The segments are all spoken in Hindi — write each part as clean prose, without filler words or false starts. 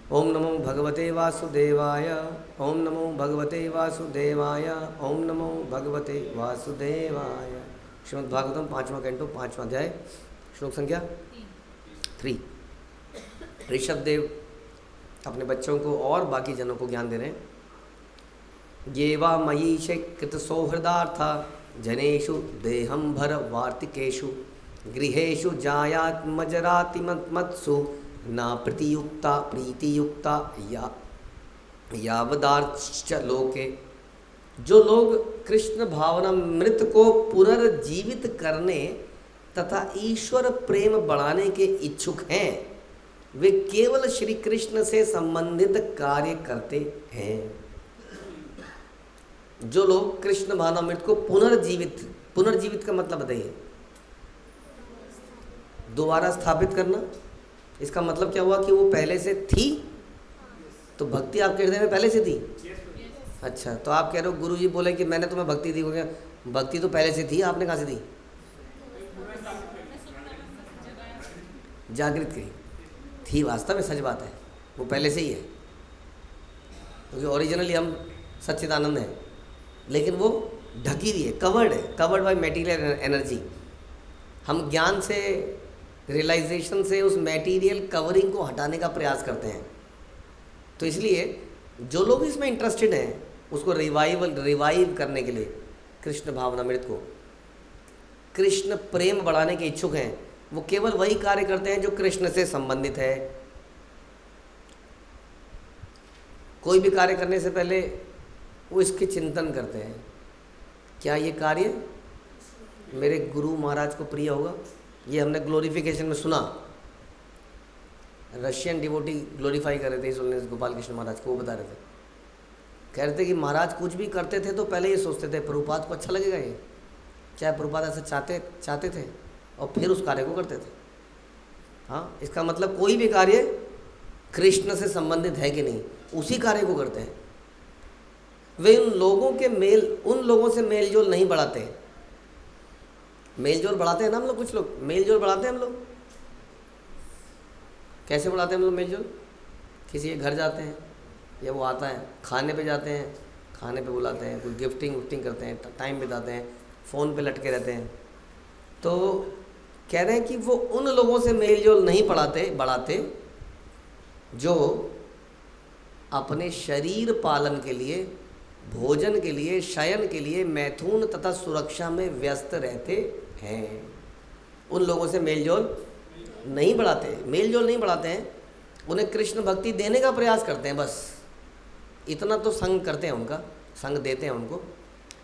ओम नमो भगवते वासुदेवाय। ओम नमो भगवते वासुदेवाय। ओम नमो भगवते वासुदेवाय। श्रीमद् भागवतम 5वां कैंटो 5वां अध्याय श्लोक संख्या 3। ऋषभ देव अपने बच्चों को और बाकी जनों को ज्ञान दे रहे हैं। ये वा मयि कृत सौहृदार्था जनेषु देहं भर वार्तिकेषु गृहेषु जायात्मजराति मत्सु न प्रतियुक्ता प्रीतियुक्ता यावदार्च लोके। जो लोग कृष्ण भावनामृत को पुनर्जीवित करने तथा ईश्वर प्रेम बढ़ाने के इच्छुक हैं वे केवल श्री कृष्ण से संबंधित कार्य करते हैं। जो लोग कृष्ण भावनामृत को पुनर्जीवित का मतलब बताइए। दोबारा स्थापित करना। इसका मतलब क्या हुआ कि वो पहले से थी, तो भक्ति आपके हृदय में पहले से थी। अच्छा, तो आप कह रहे हो गुरुजी बोले कि मैंने तुम्हें भक्ति दी, हो गया भक्ति तो पहले से थी, आपने कहाँ से दी? जागृत की थी, वास्तव में सच बात है, वो पहले से ही है, क्योंकि ओरिजिनली हम सच्चिदानंद हैं, लेकिन वो ढकी हुई है, कवर्ड बाय मेटीरियल एनर्जी। हम ज्ञान से, रियलाइजेशन से उस मेटीरियल कवरिंग को हटाने का प्रयास करते हैं। तो इसलिए जो लोग इसमें इंटरेस्टेड हैं उसको रिवाइव करने के लिए कृष्ण भावनामृत को, कृष्ण प्रेम बढ़ाने के इच्छुक हैं, वो केवल वही कार्य करते हैं जो कृष्ण से संबंधित है। कोई भी कार्य करने से पहले वो इसके चिंतन करते हैं, क्या ये कार्य मेरे गुरु महाराज को प्रिय होगा? ये हमने ग्लोरिफिकेशन में सुना, रशियन डिवोटी ग्लोरीफाई कर रहे थे इस गोपाल कृष्ण महाराज को। वो बता रहे थे, कह रहे थे कि महाराज कुछ भी करते थे तो पहले ये सोचते थे प्रभुपाद को अच्छा लगेगा ये, चाहे प्रभुपाद ऐसा चाहते थे, और फिर उस कार्य को करते थे। हाँ, इसका मतलब कोई भी कार्य कृष्ण से संबंधित है कि नहीं, उसी कार्य को करते हैं। वे उन लोगों से मेल जोल नहीं बढ़ाते। मेल जोल बढ़ाते हैं ना हम लोग, कुछ लोग मेल जोल बढ़ाते हैं हम लोग। कैसे बढ़ाते हैं हम लोग मेल जोल? किसी के घर जाते हैं या वो आता है, खाने पे जाते हैं, खाने पे बुलाते हैं, कोई गिफ्टिंग करते हैं, टाइम बिताते हैं, फ़ोन पे लटके रहते हैं। तो कह रहे हैं कि वो उन लोगों से मेल जोल नहीं बढ़ाते जो अपने शरीर पालन के लिए, भोजन के लिए, शयन के लिए मैथुन तथा सुरक्षा में व्यस्त रहते हैं। उन लोगों से मेलजोल नहीं बढ़ाते हैं, उन्हें कृष्ण भक्ति देने का प्रयास करते हैं, बस इतना तो संग करते हैं, उनका संग देते हैं उनको।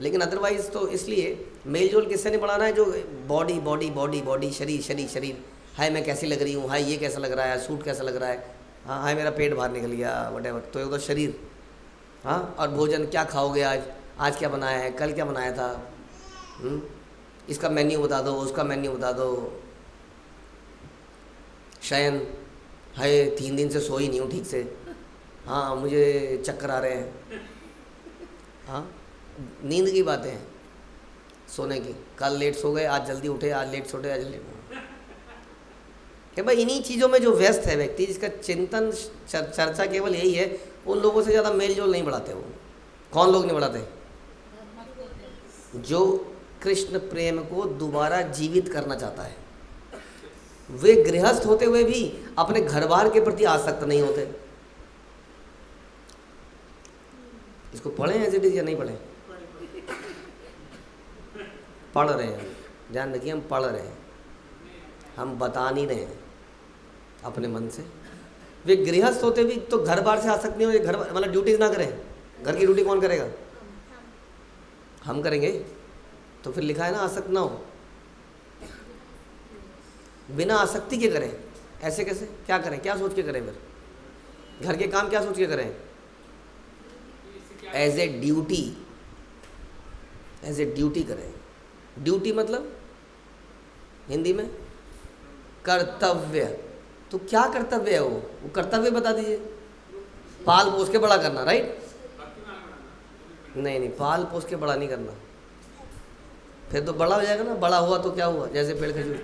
लेकिन अदरवाइज़ तो इसलिए मेलजोल किससे नहीं बढ़ाना है? जो बॉडी, शरीर, हाय मैं कैसी लग रही हूँ, हाय ये कैसा लग रहा है, सूट कैसा लग रहा है, हाँ हाय मेरा पेट बाहर निकल गया, वटेवर, तो ये तो शरीर। हाँ, और भोजन क्या खाओगे आज क्या बनाया है, कल क्या बनाया था, इसका मेन्यू बता दो, उसका मेन्यू बता दो। शयन, हाय 3 दिन से सोई नहीं हूँ ठीक से, हाँ मुझे चक्कर आ रहे हैं। हाँ, नींद की बातें हैं, सोने की, कल लेट सो गए, आज जल्दी उठे, आज लेट सोते, आज लेट कि भाई इन्हीं चीज़ों में जो व्यस्त है व्यक्ति, जिसका चिंतन चर्चा केवल यही है, उन लोगों से ज़्यादा मेल जोल नहीं बढ़ाते। वो कौन लोग नहीं बढ़ाते? जो कृष्ण प्रेम को दोबारा जीवित करना चाहता है। वे गृहस्थ होते हुए भी अपने घर बार के प्रति आसक्त नहीं होते। इसको पढ़ें एज इट इज या नहीं पढ़ें? पढ़ रहे हैं, ध्यान रखिए, हम पढ़ रहे हैं, हम बता नहीं रहे हैं अपने मन से। वे गृहस्थ होते भी तो घर बार से आसक्त नहीं हो, घर मतलब ड्यूटीज ना करें। घर की ड्यूटी कौन करेगा? हम करेंगे। तो फिर लिखा है ना आसक्त ना हो। बिना आसक्ति के करें, ऐसे कैसे? क्या करें, क्या सोच के करें? फिर घर के काम क्या सोच के करें? एज ए ड्यूटी करें। ड्यूटी मतलब हिंदी में कर्तव्य। तो क्या कर्तव्य है? वो कर्तव्य बता दीजिए। पाल पोस के बड़ा करना, राइट? नहीं, पाल पोस के बड़ा नहीं करना, फिर तो बड़ा हो जाएगा ना। बड़ा हुआ तो क्या हुआ? जैसे पेड़ खजूर,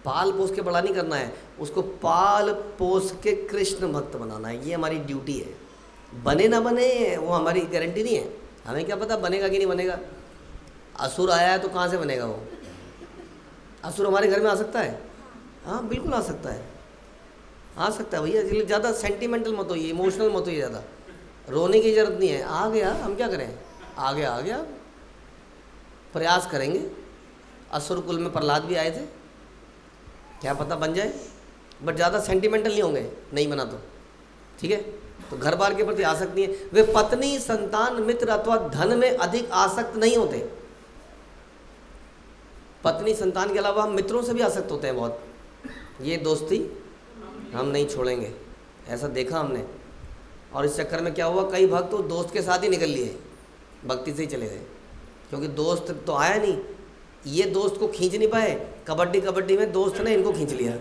पाल पोस के बड़ा नहीं करना है, उसको पाल पोस के कृष्ण भक्त बनाना है। ये हमारी ड्यूटी है। बने ना बने वो हमारी गारंटी नहीं है, हमें क्या पता बनेगा कि नहीं बनेगा। असुर आया है तो कहाँ से बनेगा वो? असुर हमारे घर में आ सकता है? हाँ बिल्कुल आ सकता है, आ सकता है भैया। इसलिए ज़्यादा सेंटिमेंटल मत होइए, इमोशनल मत होइए, ज़्यादा रोने की ज़रूरत नहीं है। आ गया, हम क्या करें, आ गया, प्रयास करेंगे। असुर कुल में प्रहलाद भी आए थे, क्या पता बन जाए, बट ज़्यादा सेंटिमेंटल नहीं होंगे, नहीं बना तो ठीक है। तो घर बार के प्रति आसक्त नहीं है। वे पत्नी, संतान, मित्र अथवा धन में अधिक आसक्त नहीं होते। पत्नी संतान के अलावा हम मित्रों से भी आसक्त होते हैं बहुत। ये दोस्ती हम नहीं छोड़ेंगे, ऐसा देखा हमने। और इस चक्कर में क्या हुआ, कई भक्त तो दोस्त के साथ ही निकल लिए, भक्ति से ही चले गए, क्योंकि दोस्त तो आया नहीं। ये दोस्त को खींच नहीं पाए, कबड्डी में दोस्त ने इनको खींच लिया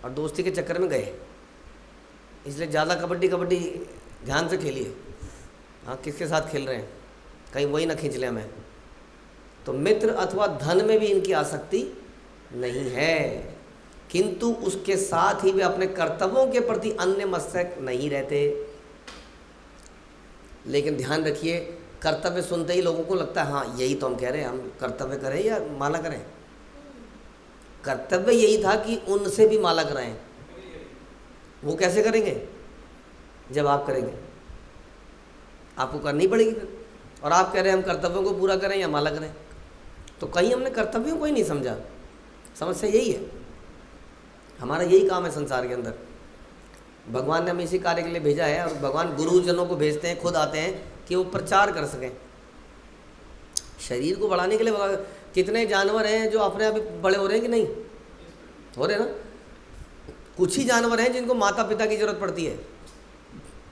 और दोस्ती के चक्कर में गए। इसलिए ज़्यादा कबड्डी ध्यान से खेलिए। हाँ, किसके साथ खेल रहे हैं, कहीं वही ना खींच ले हमें। तो मित्र अथवा धन में भी इनकी आसक्ति नहीं है, किंतु उसके साथ ही वे अपने कर्तव्यों के प्रति अन्य मस्तक नहीं रहते। लेकिन ध्यान रखिए, कर्तव्य सुनते ही लोगों को लगता है हाँ यही तो हम कह रहे हैं, हम कर्तव्य करें या माला करें। कर्तव्य यही था कि उनसे भी माला कराएं। वो कैसे करेंगे, जब आप करेंगे, आपको करनी पड़ेगी फिर। और आप कह रहे हैं हम कर्तव्यों को पूरा करें या माला करें, तो कहीं हमने कर्तव्यों को ही नहीं समझा। समस्या यही है, हमारा यही काम है संसार के अंदर। भगवान ने हमें इसी कार्य के लिए भेजा है, और भगवान गुरुजनों को भेजते हैं, खुद आते हैं कि वो प्रचार कर सकें। शरीर को बढ़ाने के लिए कितने जानवर हैं जो अपने आप बड़े हो रहे हैं कि नहीं हो रहे ना। कुछ ही जानवर हैं जिनको माता पिता की ज़रूरत पड़ती है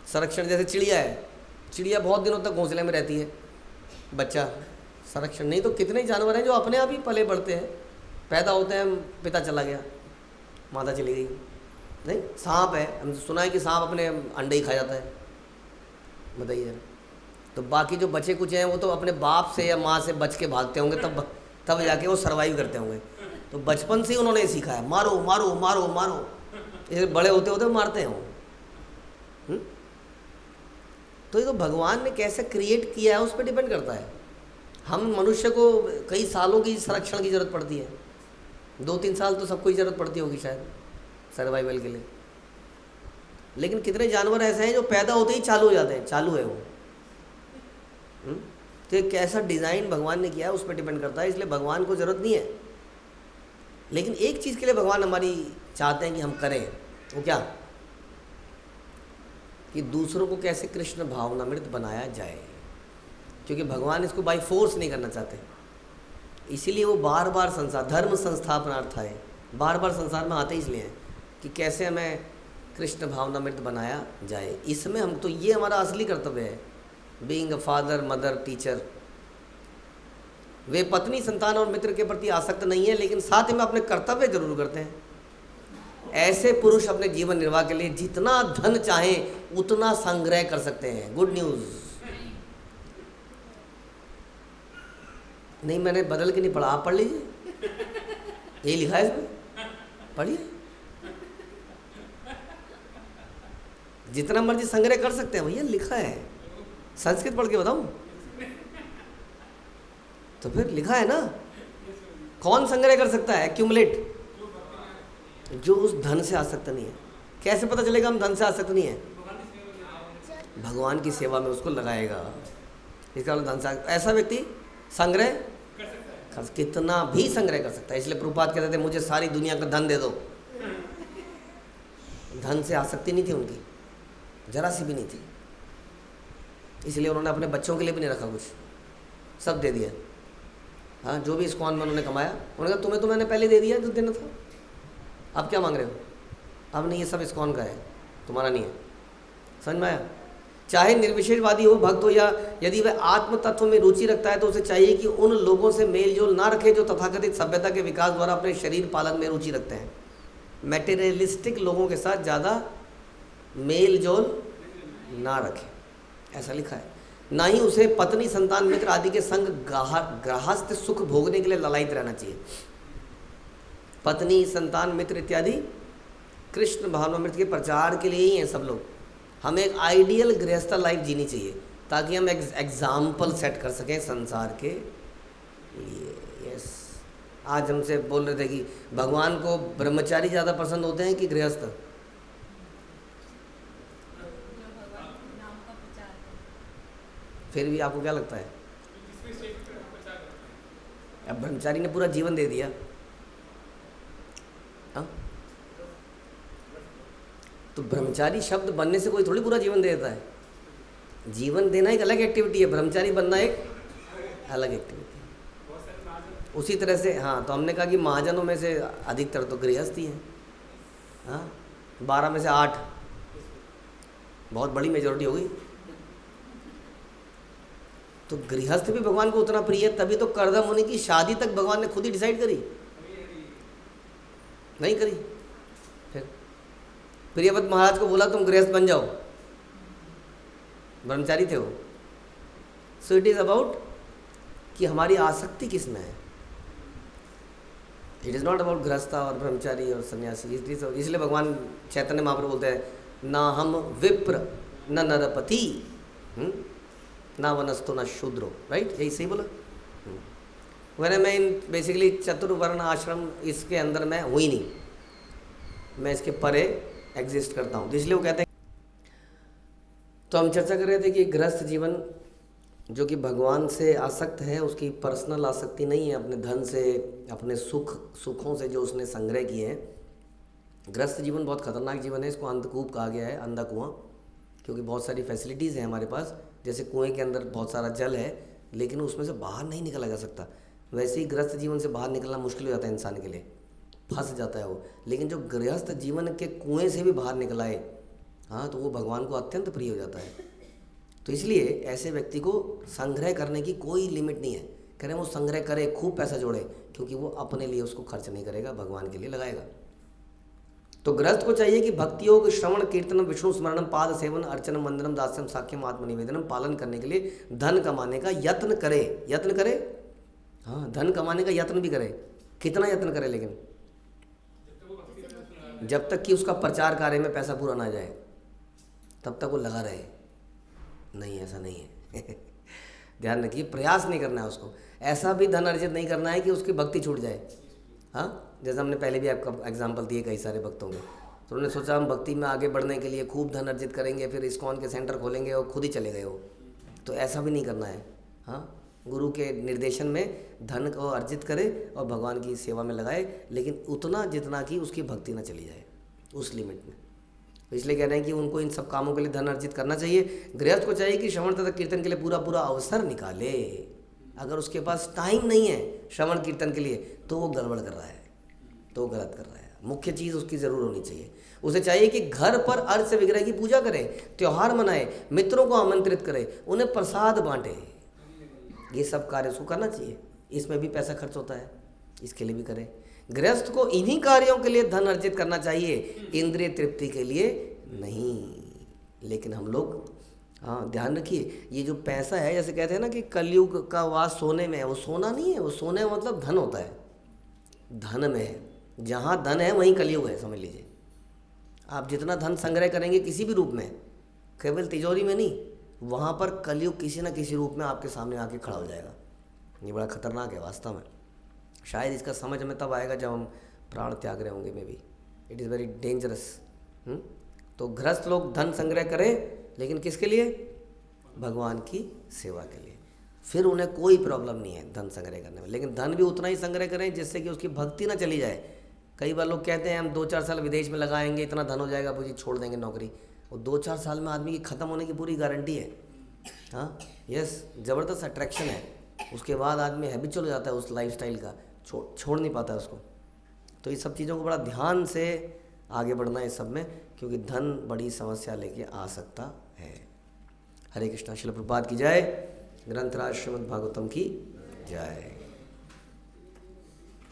संरक्षण, जैसे चिड़िया है। चिड़िया बहुत दिनों तक घोंसले में रहती है, बच्चा संरक्षण नहीं। तो कितने जानवर हैं जो अपने आप ही पले बढ़ते हैं, पैदा होते हैं, पिता चला गया, माता चली गई। नहीं, सांप है, हमने सुना है कि सांप अपने अंडे ही खा जाता है, बताइए जरा। तो बाकी जो बचे कुछ हैं वो तो अपने बाप से या माँ से बच के भागते होंगे, तब जाके वो सर्वाइव करते होंगे। तो बचपन से ही उन्होंने सीखा है मारो मारो मारो मारो, इसे बड़े होते होते मारते हैं वो। तो ये तो भगवान ने कैसे क्रिएट किया है उस पर डिपेंड करता है। हम मनुष्य को कई सालों की संरक्षण की ज़रूरत पड़ती है, 2-3 साल तो सबको ही ज़रूरत पड़ती होगी शायद सर्वाइवल के लिए। लेकिन कितने जानवर ऐसे हैं जो पैदा होते ही चालू हो जाते हैं, चालू है वो। तो एक कैसा डिज़ाइन भगवान ने किया है उस पर डिपेंड करता है। इसलिए भगवान को ज़रूरत नहीं है, लेकिन एक चीज़ के लिए भगवान हमारी चाहते हैं कि हम करें, वो क्या, कि दूसरों को कैसे कृष्ण भावनामृत बनाया जाए। क्योंकि भगवान इसको बाय फोर्स नहीं करना चाहते, इसीलिए वो बार बार संसार धर्म संस्थापनार्थाय बार बार संसार में आते इसलिए हैं कि कैसे हमें कृष्ण भावनामृत बनाया जाए। इसमें हम तो, ये हमारा असली कर्तव्य है, being a father, mother, teacher. वे पत्नी, संतान और मित्र के प्रति आसक्त नहीं है, लेकिन साथ में अपने कर्तव्य जरूर करते हैं। ऐसे पुरुष अपने जीवन निर्वाह के लिए जितना धन चाहें उतना संग्रह कर सकते हैं। गुड न्यूज़ नहीं, मैंने बदल के नहीं पढ़ा, आप पढ़ लीजिए, यही लिखा है इसमें, पढ़िए। जितना मर्जी संग्रह कर सकते हैं भैया, लिखा है। संस्कृत पढ़ के बताऊं तो फिर लिखा है ना। कौन संग्रह कर सकता है, एक्यूमुलेट, जो उस धन से आसक्त नहीं है। कैसे पता चलेगा हम धन से आसक्त नहीं है, भगवान की सेवा में उसको लगाएगा। इसका मतलब धन से ऐसा व्यक्ति संग्रह कर, कितना भी संग्रह कर सकता है। इसलिए प्रभुपाद कहते थे मुझे सारी दुनिया का धन दे दो। धन से आसक्ति नहीं थी उनकी, जरा सी भी नहीं थी। इसलिए उन्होंने अपने बच्चों के लिए भी नहीं रखा कुछ, सब दे दिया। हाँ, जो भी इस्कॉन में उन्होंने कमाया, उन्होंने कहा तुम्हें तो मैंने पहले दे दिया जो देना था, अब क्या मांग रहे हो। अब नहीं, ये सब इस्कॉन का है, तुम्हारा नहीं है। समझ में आया। चाहे निर्विशेषवादी हो, भक्त हो, या यदि वह आत्म तत्व में रुचि रखता है तो उसे चाहिए कि उन लोगों से मेल जोल ना रखे जो तथाकथित सभ्यता के विकास द्वारा अपने शरीर पालन में रुचि रखते हैं। मैटेरियलिस्टिक लोगों के साथ ज़्यादा मेल जोल ना रखे, ऐसा लिखा है। ना ही उसे पत्नी, संतान, मित्र आदि के संग गृहस्थ सुख भोगने के लिए ललायित रहना चाहिए। पत्नी, संतान, मित्र इत्यादि कृष्ण भावनामृत के प्रचार के लिए ही हैं सब लोग। हमें एक आइडियल गृहस्थ लाइफ जीनी चाहिए ताकि हम एग्जाम्पल सेट कर सकें संसार के लिए। यस, आज हमसे बोल रहे थे कि भगवान को ब्रह्मचारी ज़्यादा पसंद होते हैं कि गृहस्थ? फिर भी आपको क्या लगता है? अब ब्रह्मचारी ने पूरा जीवन दे दिया, हाँ? तो ब्रह्मचारी शब्द बनने से कोई थोड़ी पूरा जीवन दे देता है। जीवन देना एक अलग एक्टिविटी है, ब्रह्मचारी बनना एक अलग एक्टिविटी है। उसी तरह से हाँ, तो हमने कहा कि महाजनों में से अधिकतर तो गृहस्थ ही हैं। हाँ, 12 में से 8, बहुत बड़ी मेजॉरिटी हो गई। तो गृहस्थ भी भगवान को उतना प्रिय है, तभी तो करदम मुनि की शादी तक भगवान ने खुद ही डिसाइड करी, नहीं करी। फिर प्रियव्रत महाराज को बोला तुम गृहस्थ बन जाओ, ब्रह्मचारी थे वो। सो इट इज अबाउट कि हमारी आसक्ति किस में है। इट इज़ नॉट अबाउट गृहस्था और ब्रह्मचारी और सन्यासी। इसलिए भगवान चैतन्य महाप्रभु बोलते हैं ना हम विप्र न नरपति ना वनस्तु न शूद्रो, राइट? यही सही बोला। मैंने मैं इन बेसिकली चतुर्वर्ण आश्रम इसके अंदर मैं हुई नहीं, मैं इसके परे एग्जिस्ट करता हूँ, इसलिए वो कहते हैं। तो हम चर्चा कर रहे थे कि गृहस्थ जीवन जो कि भगवान से आसक्त है, उसकी पर्सनल आसक्ति नहीं है, अपने धन से, अपने सुखों से जो उसने संग्रह किए हैं। गृहस्थ जीवन बहुत खतरनाक जीवन है, इसको अंधकूप कहा गया है, अंधा कुआं, क्योंकि बहुत सारी फैसिलिटीज़ हैं हमारे पास। जैसे कुएं के अंदर बहुत सारा जल है लेकिन उसमें से बाहर नहीं निकला जा सकता, वैसे ही गृहस्थ जीवन से बाहर निकलना मुश्किल हो जाता है इंसान के लिए, फंस जाता है वो। लेकिन जो गृहस्थ जीवन के कुएं से भी बाहर निकला है, हाँ, तो वो भगवान को अत्यंत प्रिय हो जाता है। तो इसलिए ऐसे व्यक्ति को संग्रह करने की कोई लिमिट नहीं है। कह रहे हैं वो संग्रह करे, खूब पैसा जोड़े, क्योंकि वो अपने लिए उसको खर्च नहीं करेगा, भगवान के लिए लगाएगा। तो गृहस्थ को चाहिए कि भक्ति योग, श्रवण कीर्तनम, विष्णु स्मरणम, पाद सेवन, अर्चनम, वंदनम, दास्यम, साख्यम, आत्मनिवेदनम पालन करने के लिए धन कमाने का यत्न करे। यत्न करे, हाँ, धन कमाने का यत्न भी करे। कितना यत्न करे? लेकिन जब तक कि उसका प्रचार कार्य में पैसा पूरा ना जाए तब तक वो लगा रहे। नहीं, ऐसा नहीं है। ध्यान रखिए, प्रयास नहीं करना है उसको। ऐसा भी धन अर्जित नहीं करना है कि उसकी भक्ति छूट जाए। हाँ, जैसे हमने पहले भी आपका एग्जाम्पल दिए कई सारे भक्तों के, तो उन्होंने सोचा हम भक्ति में आगे बढ़ने के लिए खूब धन अर्जित करेंगे, फिर इस्कॉन के सेंटर खोलेंगे और खुद ही चले गए हो। तो ऐसा भी नहीं करना है। हाँ, गुरु के निर्देशन में धन को अर्जित करे और भगवान की सेवा में लगाए, लेकिन उतना जितना कि उसकी भक्ति ना चली जाए, उस लिमिट में। तो इसलिए कह रहे हैं कि उनको इन सब कामों के लिए धन अर्जित करना चाहिए। गृहस्थ को चाहिए कि श्रवण तथा कीर्तन के लिए पूरा पूरा अवसर निकाले। अगर उसके पास टाइम नहीं है श्रवण कीर्तन के लिए तो वो गड़बड़ कर रहा है, तो वो गलत कर रहा है। मुख्य चीज़ उसकी ज़रूर होनी चाहिए। उसे चाहिए कि घर पर अर्घ से विग्रह की पूजा करे, त्यौहार मनाए, मित्रों को आमंत्रित करे, उन्हें प्रसाद बांटे। ये सब कार्य उसको करना चाहिए। इसमें भी पैसा खर्च होता है, इसके लिए भी करे। गृहस्थ को इन्हीं कार्यों के लिए धन अर्जित करना चाहिए, इंद्रिय तृप्ति के लिए नहीं। लेकिन हम लोग, हाँ, ध्यान रखिए, ये जो पैसा है, जैसे कहते हैं ना कि कलयुग का वास सोने में है, वो सोना नहीं है, वो सोने में मतलब धन होता है, धन में है। जहाँ धन है वहीं कलयुग है, समझ लीजिए। आप जितना धन संग्रह करेंगे किसी भी रूप में, केवल तिजोरी में नहीं, वहाँ पर कलयुग किसी न किसी रूप में आपके सामने आके खड़ा हो जाएगा। ये बड़ा खतरनाक है वास्तव में। शायद इसका समझ हमें तब आएगा जब हम प्राण त्याग रहे होंगे, may be. It is very dangerous. तो गृहस्थ लोग धन संग्रह करें, लेकिन किसके लिए? भगवान की सेवा के लिए। फिर उन्हें कोई प्रॉब्लम नहीं है धन संग्रह करने में। लेकिन धन भी उतना ही संग्रह करें जिससे कि उसकी भक्ति ना चली जाए। कई बार लोग कहते हैं हम 2-4 साल विदेश में लगाएंगे, इतना धन हो जाएगा, पूरी छोड़ देंगे नौकरी। और 2-4 साल में आदमी की ख़त्म होने की पूरी गारंटी है। हाँ, यस, ज़बरदस्त अट्रैक्शन है। उसके बाद आदमी हैबिचुअल हो जाता है उस लाइफस्टाइल का, छोड़ नहीं पाता है उसको। तो ये सब चीज़ों को बड़ा ध्यान से आगे बढ़ना है इस सब में, क्योंकि धन बड़ी समस्या लेके आ सकता है। हरे कृष्णा। श्रील प्रभुपाद की जय। ग्रंथराज श्रीमद् भागवतम की जय।